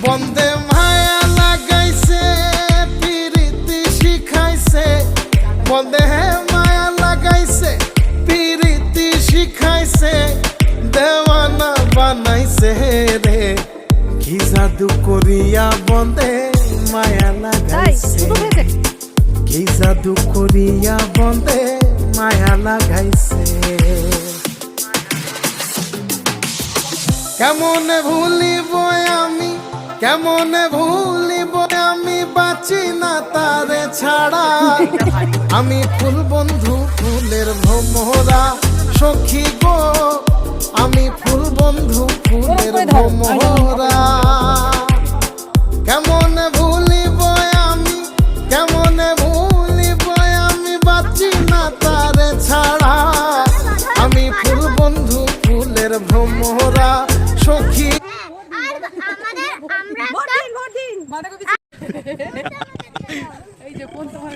বন্দে মায়া লাগাইছে পিরিতি শিখাইছে, বন্দে মায়া লাগাইছে পিরিতি শিখাইছে, দেওয়ানা বানাইছে রে। কি জাদু করিয়া বন্দে মায়া লাগাইছে, কি জাদু করিয়া বন্দে মায়া লাগাইছে। কেমনে ভুলিব আমি, কেমনে ভুলিব আমি, বাঁচি না তারে ছাড়া। আমি ফুল বন্ধু ফুলের ভ্রমরা সখী গো, আমি ফুল বন্ধু ফুলের ভ্রমরা। কেমনে ভুলিব আমি, কেমনে ভুলিব আমি, বাঁচি না তারে ছাড়া। আমি ফুল বন্ধু ফুলের ভ্রমরা সখী। এই যে কোন তোমার